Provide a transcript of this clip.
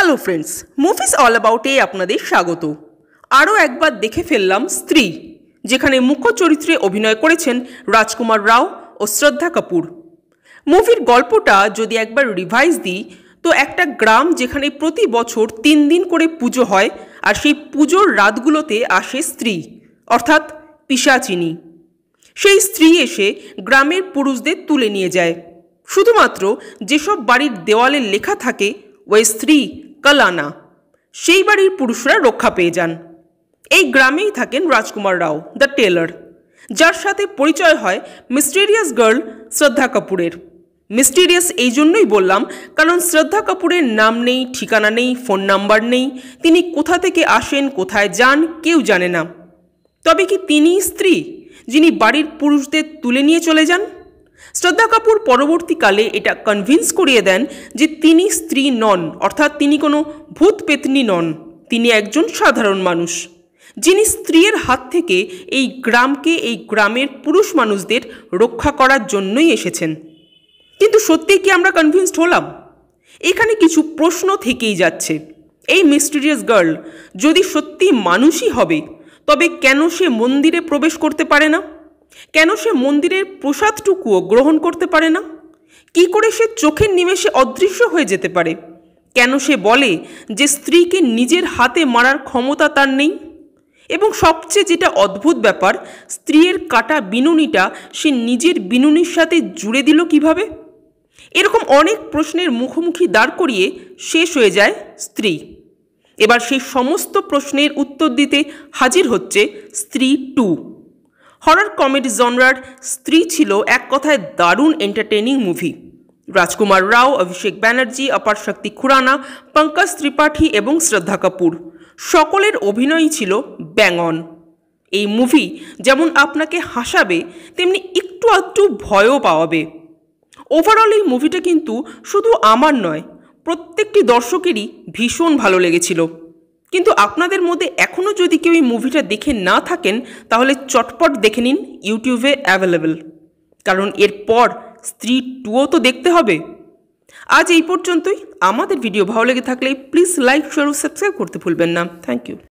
Hello friends, movies all অ্যাবাউটে আপনাদের স্বাগত। আরও একবার দেখে ফেললাম স্ত্রী, যেখানে মুখ্য চরিত্রে অভিনয় করেছেন রাজকুমার রাও ও শ্রদ্ধা কাপুর। মুভির গল্পটা যদি একবার রিভাইজ দিই, তো একটা গ্রাম যেখানে প্রতি বছর 3 দিন করে পুজো হয়, আর সেই পুজোর রাতগুলোতে আসে স্ত্রী, অর্থাৎ পিশাচিনী। সেই স্ত্রী এসে গ্রামের পুরুষদের তুলে নিয়ে যায়। শুধুমাত্র যেসব বাড়ির দেওয়ালে লেখা থাকে ওই স্ত্রী কালানা, সেই বাড়ির পুরুষরা রক্ষা পেয়ে যান। এই গ্রামেই থাকেন রাজকুমার রাও দ্য টেলার, যার সাথে পরিচয় হয় মিস্টেরিয়াস গার্ল শ্রদ্ধা কাপুরের। মিস্টেরিয়াস এই জন্যই বললাম, কারণ শ্রদ্ধা কাপুরের নাম নেই, ঠিকানা নেই, ফোন নাম্বার নেই। তিনি কোথা থেকে আসেন, কোথায় যান, কেউ জানে না। তবে কি তিনি স্ত্রী যিনি বাড়ির পুরুষদের তুলে নিয়ে চলে যান? শ্রদ্ধা কাপুর পরবর্তীকালে এটা কনভিন্স করিয়ে দেন যে তিনি স্ত্রী নন, অর্থাৎ তিনি কোনো ভূত পেতনি নন। তিনি একজন সাধারণ মানুষ, যিনি স্ত্রীর হাত থেকে এই গ্রামকে, এই গ্রামের পুরুষ মানুষদের রক্ষা করার জন্যই এসেছেন। কিন্তু সত্যি কি আমরা কনভিন্সড হলাম? এখানে কিছু প্রশ্ন থেকেই যাচ্ছে। এই মিস্টিরিয়াস গার্ল যদি সত্যি মানুষই হবে, তবে কেন সে মন্দিরে প্রবেশ করতে পারে না? কেন সে মন্দিরের প্রসাদটুকুও গ্রহণ করতে পারে না? কি করে সে চোখের নিমেষে অদৃশ্য হয়ে যেতে পারে? কেন সে বলে যে স্ত্রীকে নিজের হাতে মারার ক্ষমতা তার নেই? এবং সবচেয়ে যেটা অদ্ভুত ব্যাপার, স্ত্রীর কাটা বিনুনিটা সে নিজের বিনুনির সাথে জুড়ে দিল কিভাবে? এরকম অনেক প্রশ্নের মুখোমুখি দাঁড় করিয়ে শেষ হয়ে যায় স্ত্রী। এবার সেই সমস্ত প্রশ্নের উত্তর দিতে হাজির হচ্ছে স্ত্রী 2। হরর কমেডি জনরার স্ত্রী ছিল এক কথায় দারুণ এন্টারটেইনিং মুভি। রাজকুমার রাও, অভিষেক ব্যানার্জি, অপার শক্তি খুরানা, পঙ্কজ ত্রিপাঠী এবং শ্রদ্ধা কাপুর সকলের অভিনয়ই ছিল ব্যাং অন। এই মুভি যেমন আপনাকে হাসাবে, তেমনি একটু আধটু ভয়ও পাওয়াবে। ওভারঅল এই মুভিটা কিন্তু শুধু আমার নয়, প্রত্যেকটি দর্শকেরই ভীষণ ভালো লেগেছিল। কিন্তু আপনাদের মধ্যে এখনও যদি কেউ এই মুভিটা দেখে না থাকেন, তাহলে চটপট দেখে নিন, ইউটিউবে অ্যাভেলেবেল। কারণ এরপর স্ত্রী 2ও তো দেখতে হবে। আজ এই পর্যন্তই। আমাদের ভিডিও ভালো লেগে থাকলে প্লিজ লাইক, শেয়ার ও সাবস্ক্রাইব করতে ভুলবেন না। Thank you.